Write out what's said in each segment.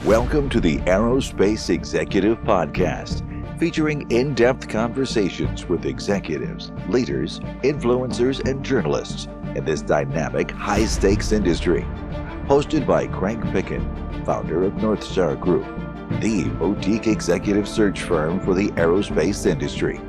Welcome to the Aerospace Executive Podcast, featuring in-depth conversations with executives, leaders, influencers, and journalists in this dynamic, high-stakes industry. Hosted by Craig Picken, founder of North Star Group, the boutique executive search firm for the aerospace industry.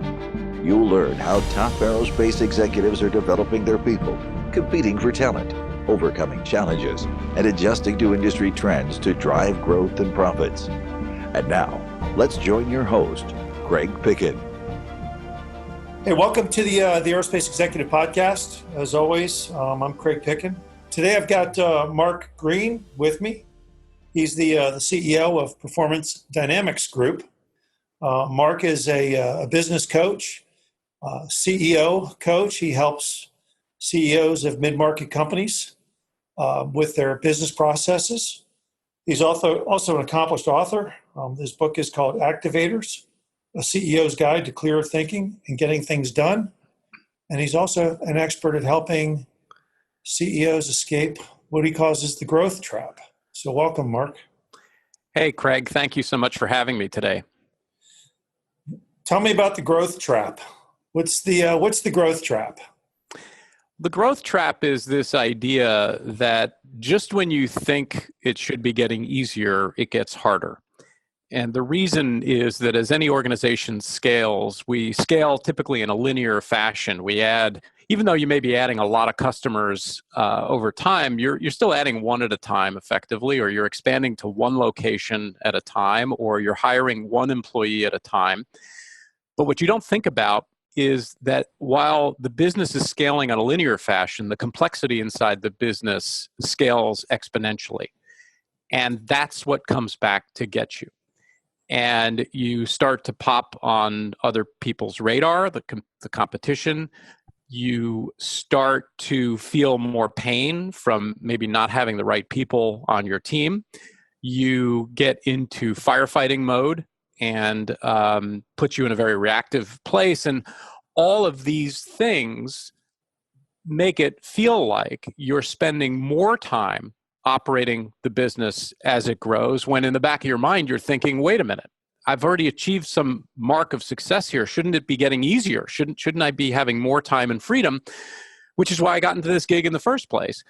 You'll learn how top aerospace executives are developing their people, competing for talent, overcoming challenges, and adjusting to industry trends to drive growth and profits. And now, let's join your host, Craig Picken. Hey, welcome to the Aerospace Executive Podcast. As always, I'm Craig Picken. Today I've got Mark Green with me. He's the CEO of Performance Dynamics Group. Mark is a business coach, CEO coach. He helps CEOs of mid-market companies with their business processes. He's also an accomplished author. His book is called Activators, A CEO's Guide to Clear Thinking and Getting Things Done. And he's also an expert at helping CEOs escape what he calls the growth trap. So welcome, Mark. Hey, Craig. Thank you so much for having me today. Tell me about the growth trap. What's the growth trap? The growth trap is this idea that just when you think it should be getting easier, it gets harder. And the reason is that as any organization scales, we scale typically in a linear fashion. We add, even though you may be adding a lot of customers over time, you're still adding one at a time effectively, or you're expanding to one location at a time, or you're hiring one employee at a time. But what you don't think about is that while the business is scaling on a linear fashion, the complexity inside the business scales exponentially. And that's what comes back to get you. And you start to pop on other people's radar, the competition. You start to feel more pain from maybe not having the right people on your team. You get into firefighting mode and put you in a very reactive place. And all of these things make it feel like you're spending more time operating the business as it grows, when in the back of your mind, you're thinking, wait a minute, I've already achieved some mark of success here. Shouldn't it be getting easier? Shouldn't I be having more time and freedom? Which is why I got into this gig in the first place.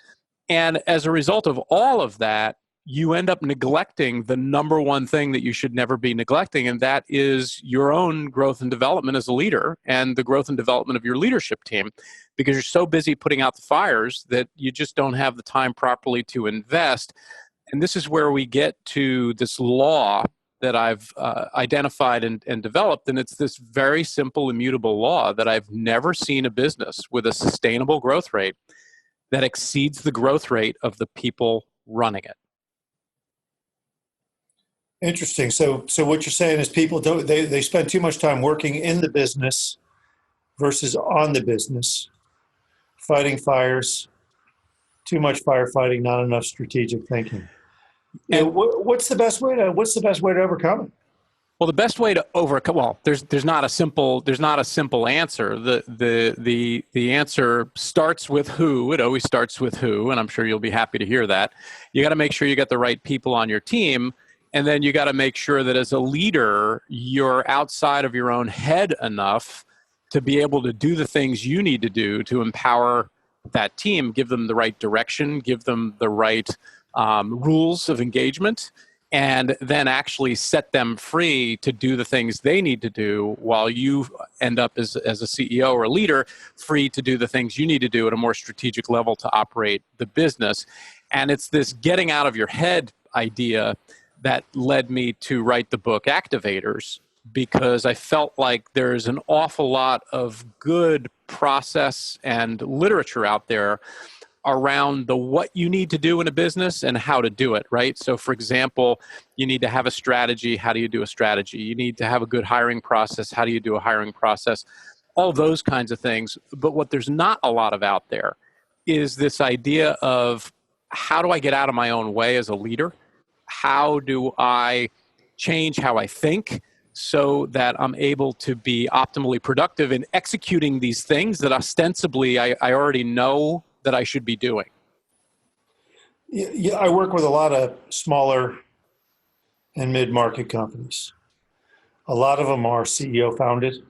And as a result of all of that, you end up neglecting the number one thing that you should never be neglecting, and that is your own growth and development as a leader and the growth and development of your leadership team, because you're so busy putting out the fires that you just don't have the time properly to invest. And this is where we get to this law that I've identified and developed, and it's this very simple, immutable law that I've never seen a business with a sustainable growth rate that exceeds the growth rate of the people running it. Interesting. So what you're saying is people they spend too much time working in the business versus on the business, fighting fires, too much firefighting, not enough strategic thinking. And what's the best way to overcome it? Well, the best way to overcome, well, there's not a simple answer. The answer starts with who. It always starts with who, and I'm sure you'll be happy to hear that. You got to make sure you get the right people on your team. And then you got to make sure that as a leader, you're outside of your own head enough to be able to do the things you need to do to empower that team, give them the right direction, give them the right rules of engagement, and then actually set them free to do the things they need to do while you end up as a CEO or a leader free to do the things you need to do at a more strategic level to operate the business. And it's this getting out of your head idea that led me to write the book Activators, because I felt like there's an awful lot of good process and literature out there around the what you need to do in a business and how to do it, right? So for example, you need to have a strategy. How do you do a strategy? You need to have a good hiring process. How do you do a hiring process? All those kinds of things. But what there's not a lot of out there is this idea of how do I get out of my own way as a leader? How do I change how I think so that I'm able to be optimally productive in executing these things that ostensibly I already know that I should be doing? Yeah, I work with a lot of smaller and mid-market companies. A lot of them are CEO founded,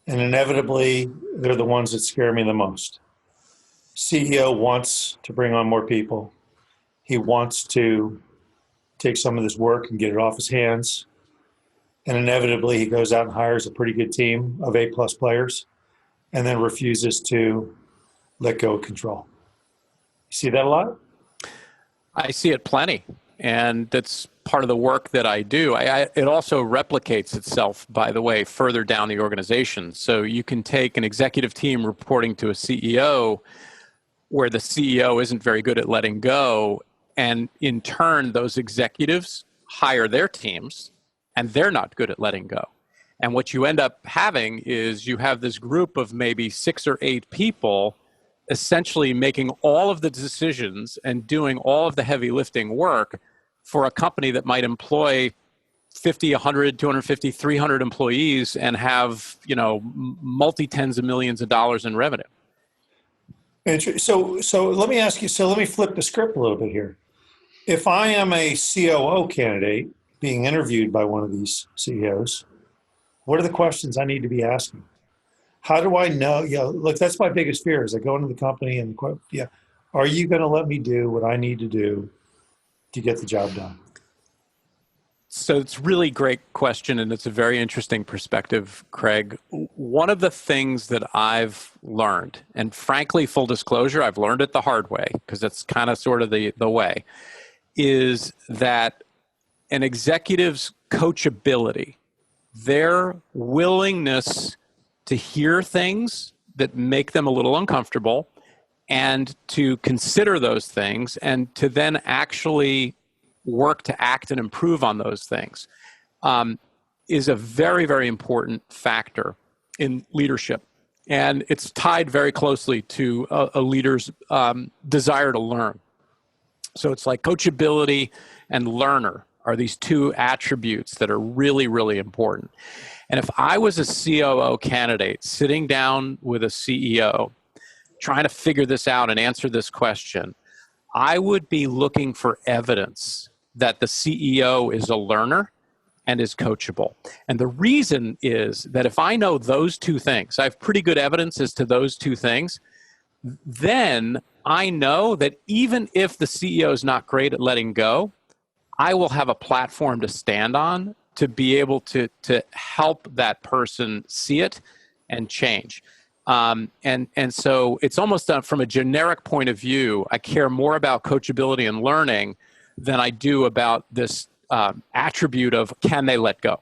and inevitably, they're the ones that scare me the most. CEO wants to bring on more people. He wants to take some of this work and get it off his hands. And inevitably, he goes out and hires a pretty good team of A-plus players and then refuses to let go of control. You see that a lot? I see it plenty. And that's part of the work that I do. It also replicates itself, by the way, further down the organization. So you can take an executive team reporting to a CEO where the CEO isn't very good at letting go. And in turn, those executives hire their teams and they're not good at letting go. And what you end up having is you have this group of maybe 6 or 8 people essentially making all of the decisions and doing all of the heavy lifting work for a company that might employ 50, 100, 250, 300 employees and have, multi-tens of millions of dollars in revenue. So let me ask you, let me flip the script a little bit here. If I am a COO candidate being interviewed by one of these CEOs, what are the questions I need to be asking? How do I know? Look, that's my biggest fear is I go into the company and, are you going to let me do what I need to do to get the job done? So it's a really great question, and it's a very interesting perspective, Craig. One of the things that I've learned, and frankly, full disclosure, I've learned it the hard way, because that's kind of sort of the way, is that an executive's coachability, their willingness to hear things that make them a little uncomfortable and to consider those things and to then actually work to act and improve on those things is a very, very important factor in leadership. And it's tied very closely to a leader's desire to learn. So it's like coachability and learner are these two attributes that are really, really important. And if I was a COO candidate sitting down with a CEO trying to figure this out and answer this question, I would be looking for evidence that the CEO is a learner and is coachable. And the reason is that if I know those two things, I have pretty good evidence as to those two things, then I know that even if the CEO is not great at letting go, I will have a platform to stand on to be able to help that person see it and change. And so it's almost from a generic point of view, I care more about coachability and learning than I do about this attribute of can they let go.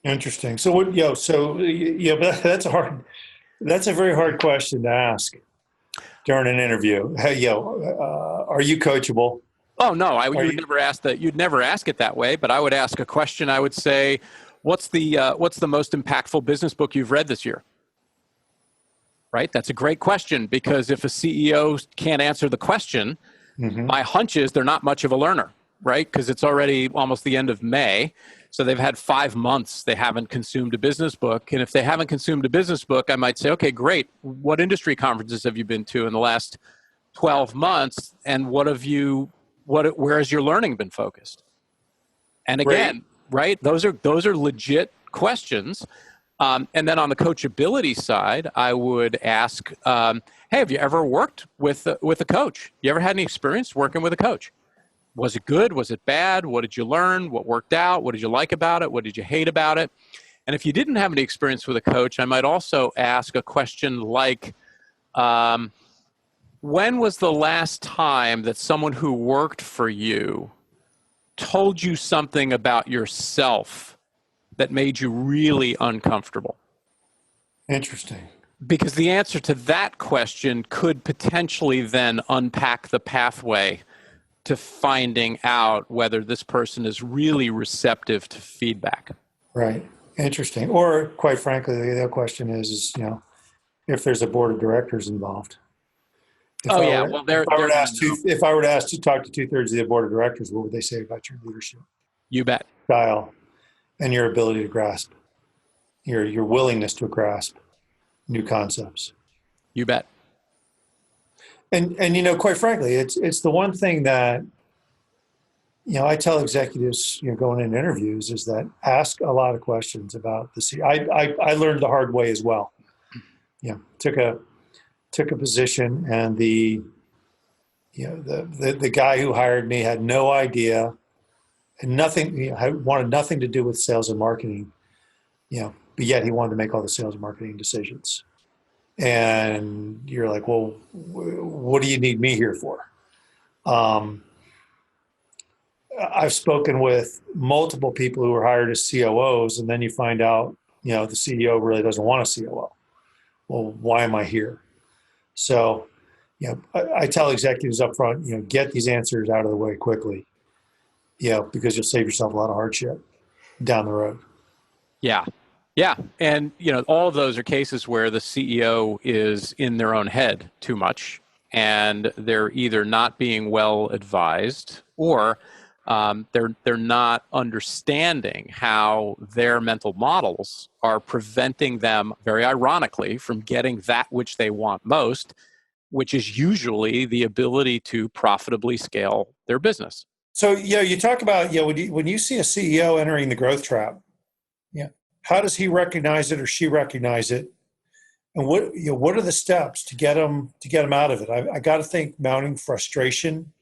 Interesting. So that's a very hard question to ask during an interview. Hey, are you coachable? Oh no, you'd never ask that. You'd never ask it that way. But I would ask a question. I would say, "What's the most impactful business book you've read this year?" Right. That's a great question, because if a CEO can't answer the question, my hunch is they're not much of a learner. Right, because it's already almost the end of May, so they've had 5 months they haven't consumed a business book. And if they haven't consumed a business book, I might say, "Okay, great. What industry conferences have you been to in the last 12 months, and where has your learning been focused?" And again, right, those are legit questions. And then on the coachability side, I would ask, "Hey, have you ever worked with a coach? You ever had any experience working with a coach? Was it good? Was it bad? What did you learn? What worked out? What did you like about it? What did you hate about it?" And if you didn't have any experience with a coach, I might also ask a question like, when was the last time that someone who worked for you told you something about yourself that made you really uncomfortable? Interesting. Because the answer to that question could potentially then unpack the pathway to finding out whether this person is really receptive to feedback. Right. Interesting. Or quite frankly, the other question is if there's a board of directors involved. If I were to ask to talk to 2/3 of the board of directors, what would they say about your leadership? You bet. Style and your ability to grasp, your willingness to grasp new concepts. You bet. And quite frankly, it's the one thing that I tell executives, going in interviews, is that ask a lot of questions about the CEO. I learned the hard way as well. Took a position, and the guy who hired me had no idea and nothing. Wanted nothing to do with sales and marketing. But yet he wanted to make all the sales and marketing decisions. And you're like, well, what do you need me here for? I've spoken with multiple people who were hired as COOs, and then you find out, the CEO really doesn't want a COO. Well, why am I here? So, I tell executives up front, get these answers out of the way quickly, because you'll save yourself a lot of hardship down the road. Yeah. Yeah. And, all of those are cases where the CEO is in their own head too much, and they're either not being well advised, or they're not understanding how their mental models are preventing them, very ironically, from getting that which they want most, which is usually the ability to profitably scale their business. So, you talk about, when you see a CEO entering the growth trap, how does he recognize it or she recognize it? And what are the steps to get them out of it? I got to think mounting frustration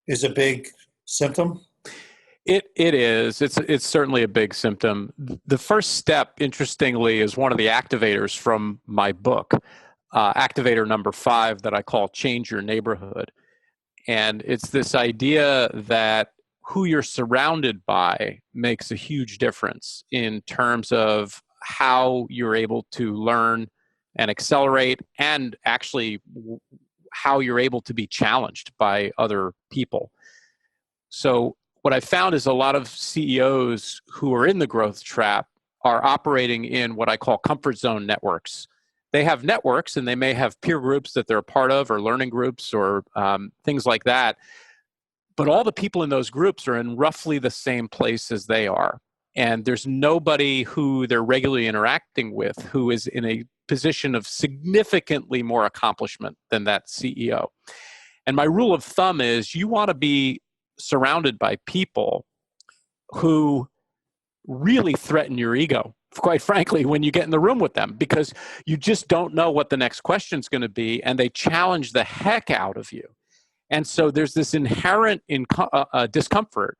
is a big symptom. It is. It's certainly a big symptom. The first step, interestingly, is one of the activators from my book, activator number 5, that I call Change Your Neighborhood. And it's this idea that who you're surrounded by makes a huge difference in terms of how you're able to learn and accelerate, and actually how you're able to be challenged by other people. So what I found is a lot of CEOs who are in the growth trap are operating in what I call comfort zone networks. They have networks, and they may have peer groups that they're a part of, or learning groups, or things like that. But all the people in those groups are in roughly the same place as they are. And there's nobody who they're regularly interacting with who is in a position of significantly more accomplishment than that CEO. And my rule of thumb is you want to be surrounded by people who really threaten your ego, quite frankly, when you get in the room with them, because you just don't know what the next question's going to be, and they challenge the heck out of you. And so there's this inherent discomfort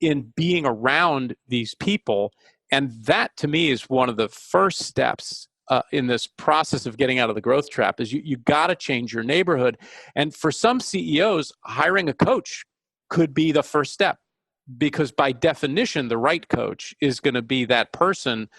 in being around these people. And that, to me, is one of the first steps in this process of getting out of the growth trap, is you got to change your neighborhood. And for some CEOs, hiring a coach could be the first step, because by definition, the right coach is going to be that person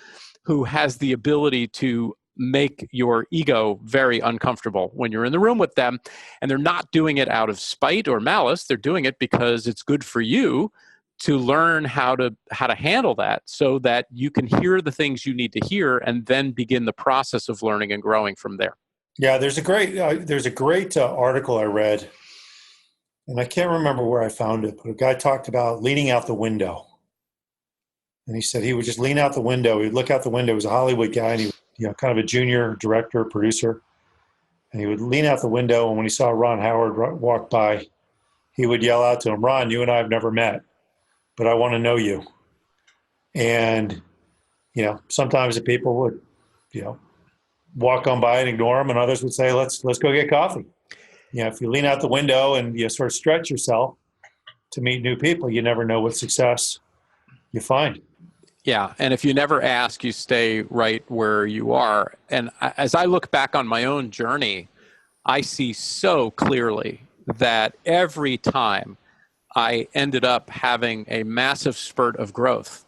who has the ability to make your ego very uncomfortable when you're in the room with them. And they're not doing it out of spite or malice. They're doing it because it's good for you to learn how to handle that, so that you can hear the things you need to hear, and then begin the process of learning and growing from there. Yeah, there's a great article I read, and I can't remember where I found it, but a guy talked about leaning out the window. And he said he would just lean out the window. He'd look out the window. He was a Hollywood guy, and he, kind of a junior director, producer. And he would lean out the window, and when he saw Ron Howard walk by, he would yell out to him, "Ron, you and I have never met, but I want to know you." And, sometimes the people would, walk on by and ignore him, and others would say, let's go get coffee. If you lean out the window and you sort of stretch yourself to meet new people, you never know what success you find. Yeah. And if you never ask, you stay right where you are. And as I look back on my own journey, I see so clearly that every time I ended up having a massive spurt of growth,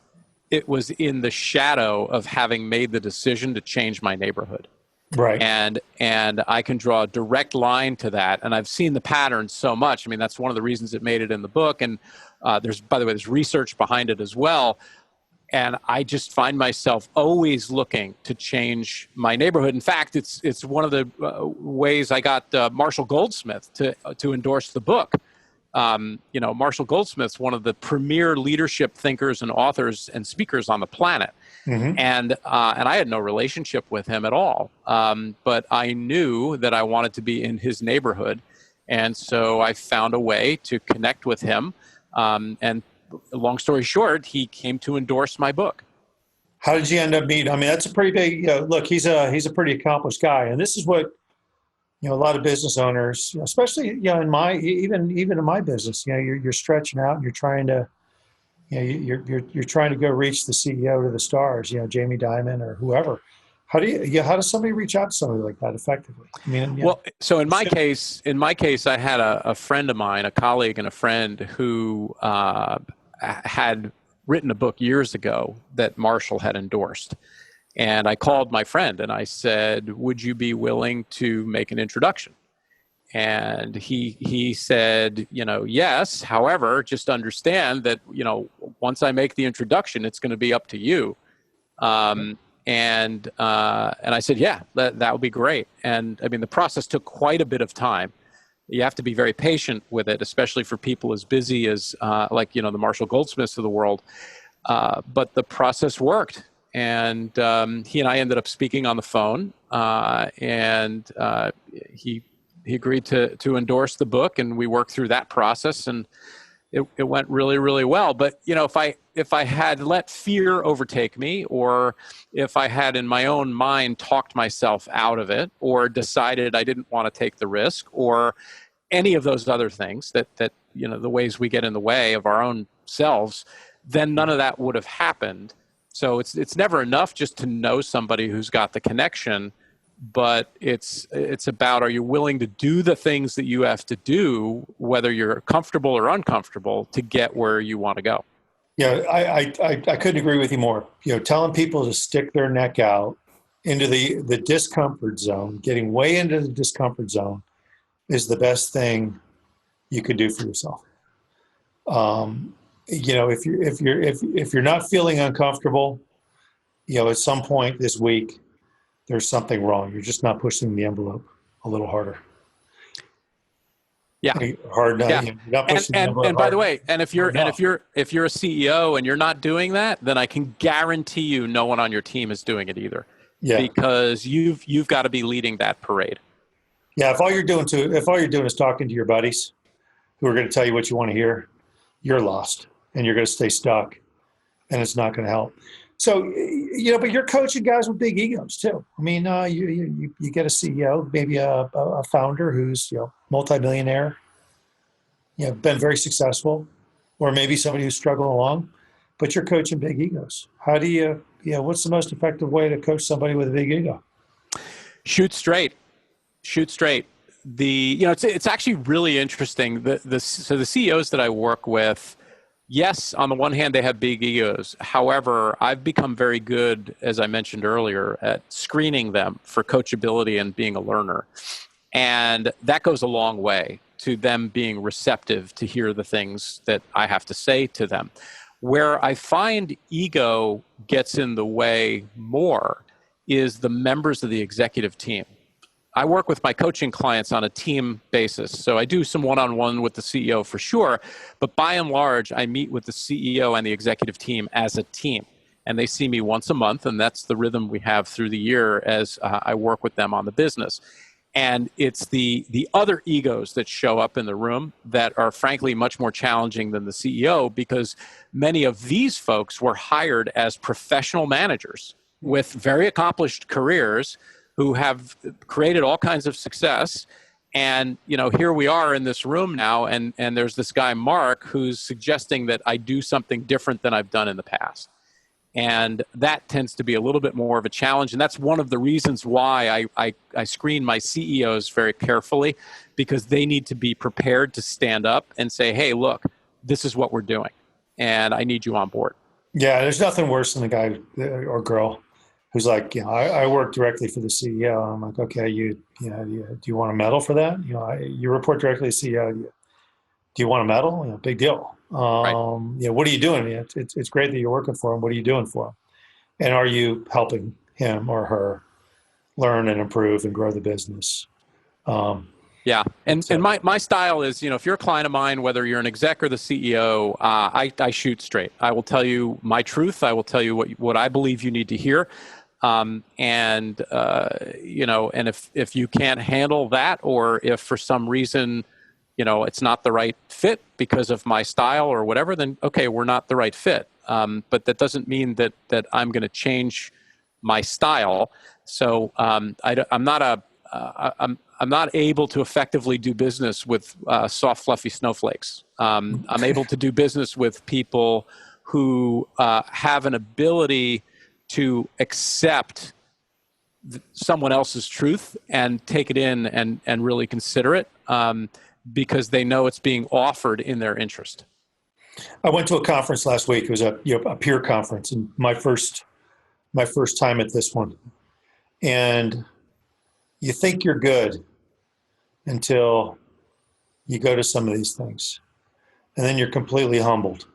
it was in the shadow of having made the decision to change my neighborhood. Right. And I can draw a direct line to that. And I've seen the pattern so much. I mean, that's one of the reasons it made it in the book. And there's research behind it as well. And I just find myself always looking to change my neighborhood. In fact, it's one of the ways I got Marshall Goldsmith to endorse the book. Marshall Goldsmith's one of the premier leadership thinkers and authors and speakers on the planet. Mm-hmm. And I had no relationship with him at all. But I knew that I wanted to be in his neighborhood. And so I found a way to connect with him. And long story short, he came to endorse my book. How did you end up meeting? I mean, that's a pretty big, look, he's a pretty accomplished guy. And this is what, a lot of business owners, especially, in my, even in my business, you're stretching out and you're trying to, you're trying to go reach the CEO to the stars, Jamie Dimon or whoever. How does somebody reach out to somebody like that effectively? I mean, well, so in my case, I had a friend of mine, a colleague and a friend who had written a book years ago that Marshall had endorsed. And I called my friend and I said, would you be willing to make an introduction? And he said, yes. However, just understand that, once I make the introduction, it's going to be up to you. And I said, yeah, that would be great. And I mean, the process took quite a bit of time. You have to be very patient with it, especially for people as busy as the Marshall Goldsmiths of the world. But the process worked. And he and I ended up speaking on the phone. And he agreed to endorse the book, and we worked through that process, and it went really, really well. But if I had let fear overtake me, or if I had in my own mind talked myself out of it, or decided I didn't want to take the risk, or any of those other things that the ways we get in the way of our own selves, then none of that would have happened. So it's never enough just to know somebody who's got the connection, but it's about, are you willing to do the things that you have to do, whether you're comfortable or uncomfortable, to get where you want to go. Yeah, I couldn't agree with you more. Telling people to stick their neck out into the discomfort zone, getting way into the discomfort zone, is the best thing you could do for yourself. If you're not feeling uncomfortable, at some point this week, there's something wrong. You're just not pushing the envelope a little harder. Yeah, hard. Yeah, You're not pushing the envelope and by hard. the way, if you're a CEO and you're not doing that, then I can guarantee you no one on your team is doing it either. Yeah, because you've got to be leading that parade. Yeah, if all you're doing is talking to your buddies who are going to tell you what you want to hear, you're lost and you're going to stay stuck, and it's not going to help. So, but you're coaching guys with big egos too. I mean, you get a CEO, maybe a founder who's multimillionaire, been very successful, or maybe somebody who's struggling along, but you're coaching big egos. How do you, what's the most effective way to coach somebody with a big ego? Shoot straight. It's actually really interesting. So the CEOs that I work with, yes, on the one hand, they have big egos. However, I've become very good, as I mentioned earlier, at screening them for coachability and being a learner. And that goes a long way to them being receptive to hear the things that I have to say to them. Where I find ego gets in the way more is the members of the executive team. I work with my coaching clients on a team basis. So I do some one-on-one with the CEO for sure, but by and large, I meet with the CEO and the executive team as a team. And they see me once a month, and that's the rhythm we have through the year as I work with them on the business. And it's the other egos that show up in the room that are frankly much more challenging than the CEO, because many of these folks were hired as professional managers with very accomplished careers who have created all kinds of success. And, here we are in this room now, and there's this guy, Mark, who's suggesting that I do something different than I've done in the past. And that tends to be a little bit more of a challenge. And that's one of the reasons why I screen my CEOs very carefully, because they need to be prepared to stand up and say, hey, look, this is what we're doing, and I need you on board. Yeah, there's nothing worse than the guy or girl who's like, I work directly for the CEO. I'm like, okay, do you want a medal for that? You report directly to the CEO. Do you want a medal? Big deal. Right. What are you doing? It's great that you're working for him. What are you doing for him? And are you helping him or her learn and improve and grow the business? Yeah. And my style is, if you're a client of mine, whether you're an exec or the CEO, I shoot straight. I will tell you my truth. I will tell you what I believe you need to hear. And if you can't handle that, or if for some reason it's not the right fit because of my style or whatever, then okay, we're not the right fit. But that doesn't mean that I'm going to change my style. So I'm not able to effectively do business with soft, fluffy snowflakes. I'm able to do business with people who have an ability to accept someone else's truth and take it in and really consider it because they know it's being offered in their interest. I went to a conference last week. It was a peer conference, and my first time at this one. And you think you're good until you go to some of these things, and then you're completely humbled.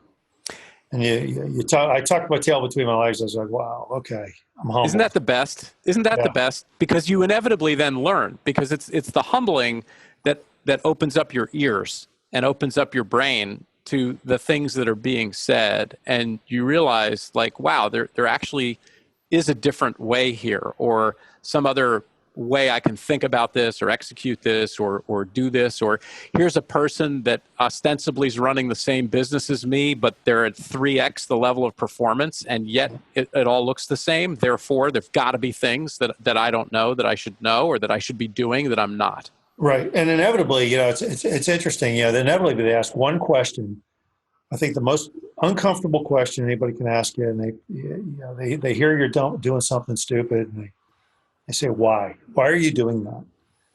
And I tucked my tail between my legs. I was like, wow, okay, I'm humbled. Isn't that the best? Isn't that the best? Because you inevitably then learn, because it's the humbling that opens up your ears and opens up your brain to the things that are being said. And you realize, like, wow, there actually is a different way here, or some other way I can think about this or execute this or do this, or here's a person that ostensibly is running the same business as me, but they're at 3x the level of performance, and yet it all looks the same. Therefore, there's got to be things that I don't know that I should know, or that I should be doing that I'm not. Right. And inevitably, it's interesting. Inevitably they ask one question. I think the most uncomfortable question anybody can ask you, and they hear you're doing something stupid, and they say, why? Why are you doing that?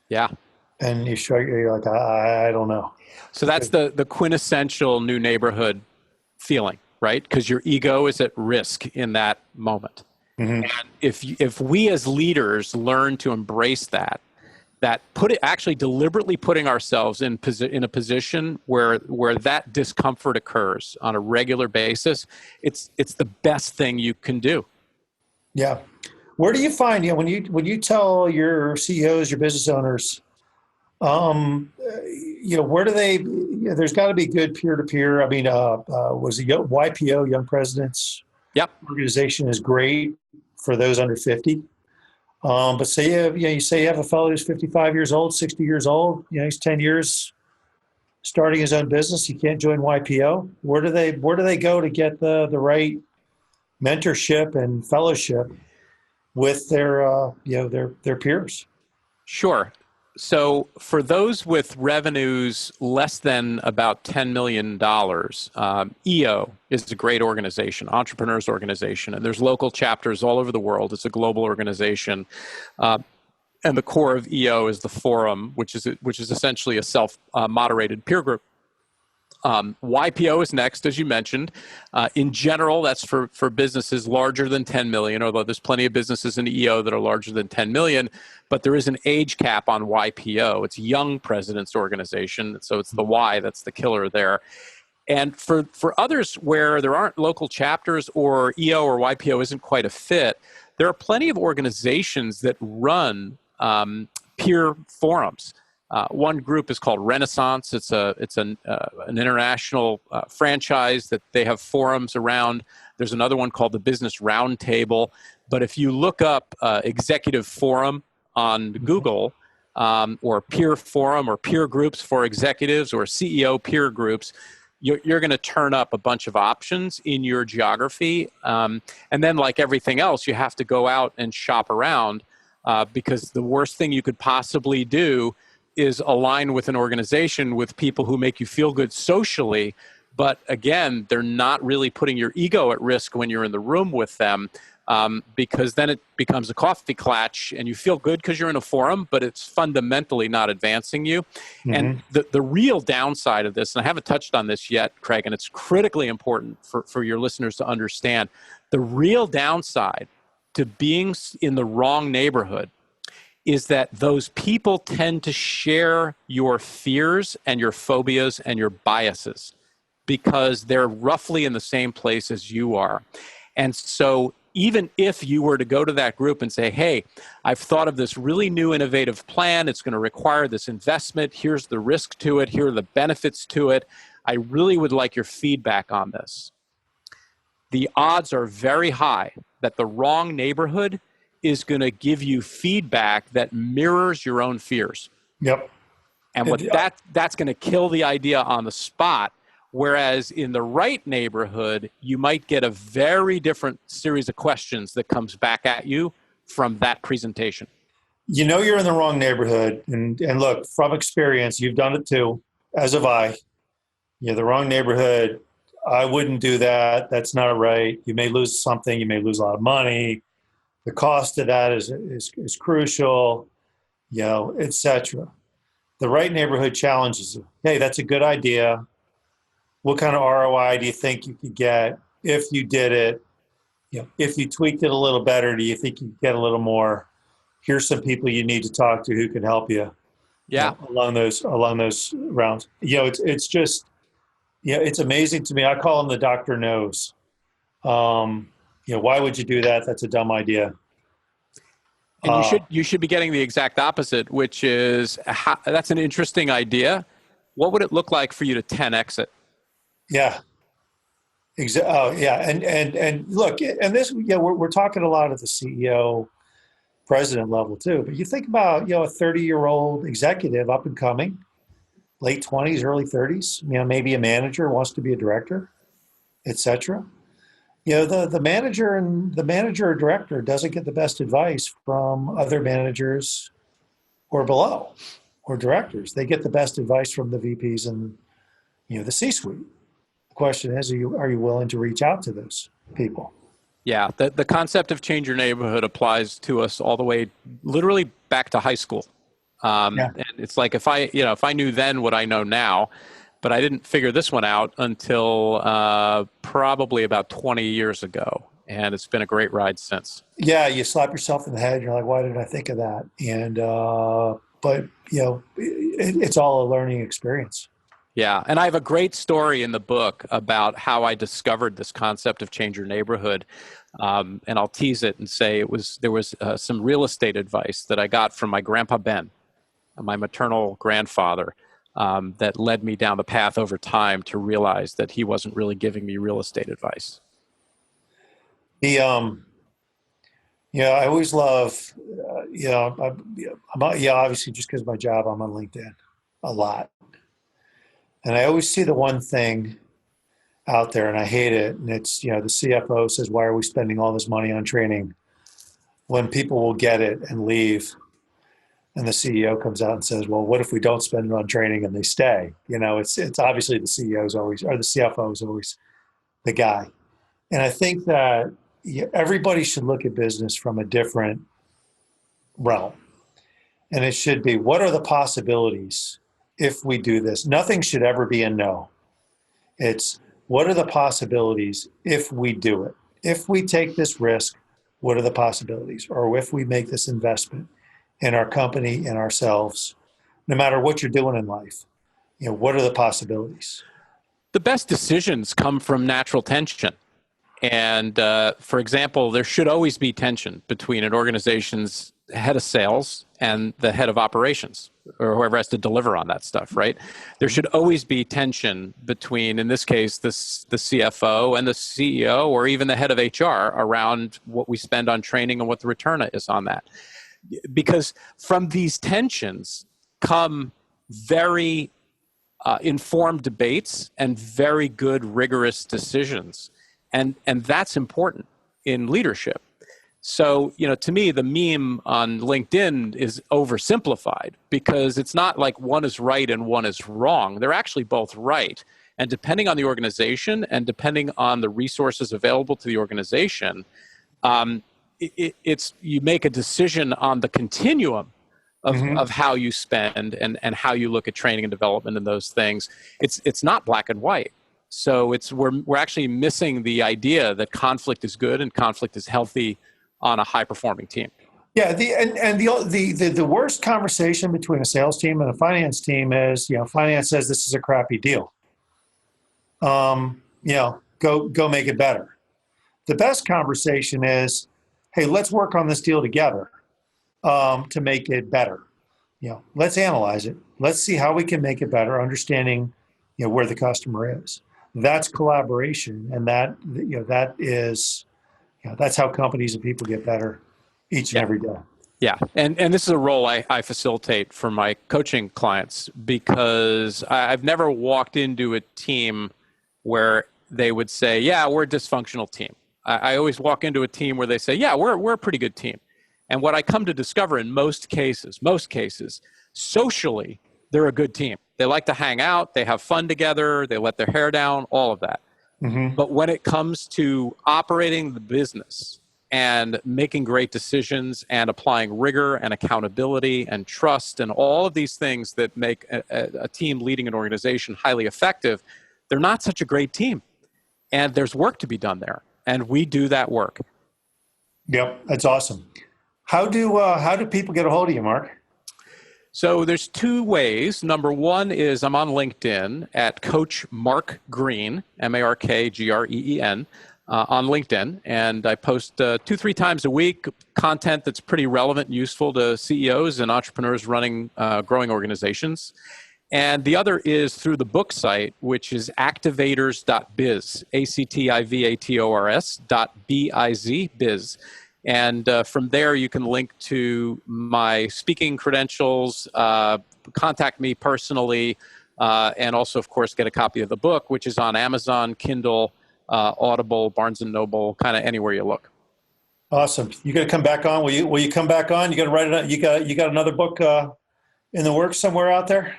Yeah. And you're like, I don't know. So that's the quintessential new neighborhood feeling, right? Because your ego is at risk in that moment. Mm-hmm. And if we as leaders learn to embrace that actually deliberately putting ourselves in a position where that discomfort occurs on a regular basis, it's the best thing you can do. Yeah. Where do you find, when you tell your CEOs, your business owners, where do they, there's got to be good peer-to-peer. I mean, was the YPO, Young Presidents Organization, is great for those under 50. But say you say you have a fellow who's 55 years old, 60 years old, he's 10 years starting his own business. He can't join YPO. Where do they go to get the right mentorship and fellowship with their peers? Sure. So for those with revenues less than about $10 million, EO is a great organization, entrepreneurs organization, and there's local chapters all over the world. It's a global organization. And the core of EO is the forum, which is essentially a self-moderated peer group. YPO is next, as you mentioned. In general, that's for businesses larger than 10 million, although there's plenty of businesses in EO that are larger than 10 million, but there is an age cap on YPO. It's Young Presidents Organization, so it's the Y that's the killer there. And for others where there aren't local chapters, or EO or YPO isn't quite a fit, there are plenty of organizations that run peer forums. One group is called Renaissance. It's an international franchise that they have forums around. There's another one called the Business Roundtable. But if you look up executive forum on Google, or peer forum or peer groups for executives or CEO peer groups, you're going to turn up a bunch of options in your geography. And then, like everything else, you have to go out and shop around, because the worst thing you could possibly do is align with an organization with people who make you feel good socially, but again, they're not really putting your ego at risk when you're in the room with them, because then it becomes a coffee klatch, and you feel good because you're in a forum, but it's fundamentally not advancing you. Mm-hmm. And the real downside of this, and I haven't touched on this yet, Craig, and it's critically important for your listeners to understand, the real downside to being in the wrong neighborhood is that those people tend to share your fears and your phobias and your biases, because they're roughly in the same place as you are. And so even if you were to go to that group and say, hey, I've thought of this really new innovative plan, it's going to require this investment, here's the risk to it, here are the benefits to it, I really would like your feedback on this. The odds are very high that the wrong neighborhood is going to give you feedback that mirrors your own fears. Yep. And that's going to kill the idea on the spot. Whereas in the right neighborhood, you might get a very different series of questions that comes back at you from that presentation. You know you're in the wrong neighborhood. And look, from experience, you've done it too, as have I. You're the wrong neighborhood. I wouldn't do that. That's not right. You may lose something. You may lose a lot of money. The cost of that is crucial, et cetera. The right neighborhood challenges you. Hey, that's a good idea. What kind of ROI do you think you could get if you did it? If you tweaked it a little better, do you think you could get a little more? Here's some people you need to talk to who can help you. Yeah. Along those rounds. It's just, it's amazing to me. I call him the Dr. Knows. Why would you do that? That's a dumb idea. And you should be getting the exact opposite, which is that's an interesting idea. What would it look like for you to 10x it? Yeah. And look, and this, we're talking a lot at the CEO, president level too. But you think about, a 30-year-old executive up and coming, late 20s, early 30s. Maybe a manager, wants to be a director, et cetera. The manager or director doesn't get the best advice from other managers or below or directors. They get the best advice from the VPs and the C-suite. The question is, are you willing to reach out to those people? Yeah, the concept of change your neighborhood applies to us all the way, literally back to high school. And it's like if I knew then what I know now, but I didn't figure this one out until probably about 20 years ago, and it's been a great ride since. Yeah, you slap yourself in the head. You're like, why didn't I think of that? And but it's all a learning experience. Yeah, and I have a great story in the book about how I discovered this concept of change your neighborhood, and I'll tease it and say there was some real estate advice that I got from my grandpa Ben, my maternal grandfather, that led me down the path over time to realize that he wasn't really giving me real estate advice. I always love, obviously just because of my job, I'm on LinkedIn a lot. And I always see the one thing out there, and I hate it. And it's, the CFO says, why are we spending all this money on training when people will get it and leave? And the CEO comes out and says, well, what if we don't spend it on training and they stay? It's obviously the CEO is always, or the CFO is always the guy. And I think that everybody should look at business from a different realm. And it should be, what are the possibilities if we do this? Nothing should ever be a no. It's, what are the possibilities if we do it? If we take this risk, what are the possibilities? Or if we make this investment in our company, in ourselves, no matter what you're doing in life, what are the possibilities? The best decisions come from natural tension. And for example, there should always be tension between an organization's head of sales and the head of operations, or whoever has to deliver on that stuff, right? There should always be tension between, in this case, the CFO and the CEO, or even the head of HR, around what we spend on training and what the return is on that. Because from these tensions come very informed debates and very good, rigorous decisions. And that's important in leadership. So, to me, the meme on LinkedIn is oversimplified, because it's not like one is right and one is wrong. They're actually both right. And depending on the organization and depending on the resources available to the organization, it's you make a decision on the continuum of how you spend and how you look at training and development and those things. It's not black and white. So we're actually missing the idea that conflict is good and conflict is healthy on a high performing team. Yeah, the worst conversation between a sales team and a finance team is, finance says this is a crappy deal. Go make it better. The best conversation is, hey, let's work on this deal together to make it better. Let's analyze it. Let's see how we can make it better, understanding where the customer is. That's collaboration, and that is that's how companies and people get better each and every day. Yeah, and this is a role I facilitate for my coaching clients, because I've never walked into a team where they would say, yeah, we're a dysfunctional team. I always walk into a team where they say, yeah, we're a pretty good team. And what I come to discover in most cases, socially, they're a good team. They like to hang out, they have fun together, they let their hair down, all of that. Mm-hmm. But when it comes to operating the business and making great decisions and applying rigor and accountability and trust and all of these things that make a team leading an organization highly effective, they're not such a great team. And there's work to be done there. And we do that work. Yep, that's awesome. How do people get a hold of you, Mark? So there's two ways. Number one is I'm on LinkedIn at Coach Mark Green, MarkGreen, on LinkedIn. And I post 2-3 times a week content that's pretty relevant and useful to CEOs and entrepreneurs running growing organizations. And the other is through the book site, which is activators.biz, activators.biz, biz. And from there, you can link to my speaking credentials, contact me personally, and also, of course, get a copy of the book, which is on Amazon, Kindle, Audible, Barnes & Noble, kind of anywhere you look. Awesome. You going to come back on? Will you come back on? You going to write it? You got another book in the works somewhere out there?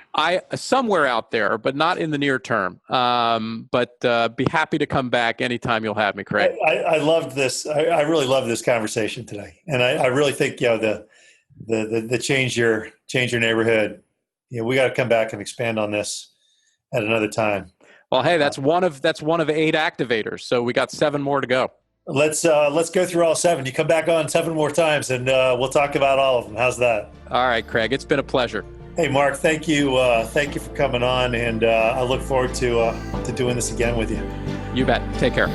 Somewhere out there, but not in the near term. But be happy to come back anytime you'll have me, Craig. I loved this. I really love this conversation today, and I really think the change your neighborhood. We got to come back and expand on this at another time. Well, hey, that's one of 8 activators, so we got 7 more to go. Let's go through all 7. You come back on 7 more times, and we'll talk about all of them. How's that? All right, Craig. It's been a pleasure. Hey, Mark. Thank you. Thank you for coming on, and I look forward to doing this again with you. You bet. Take care.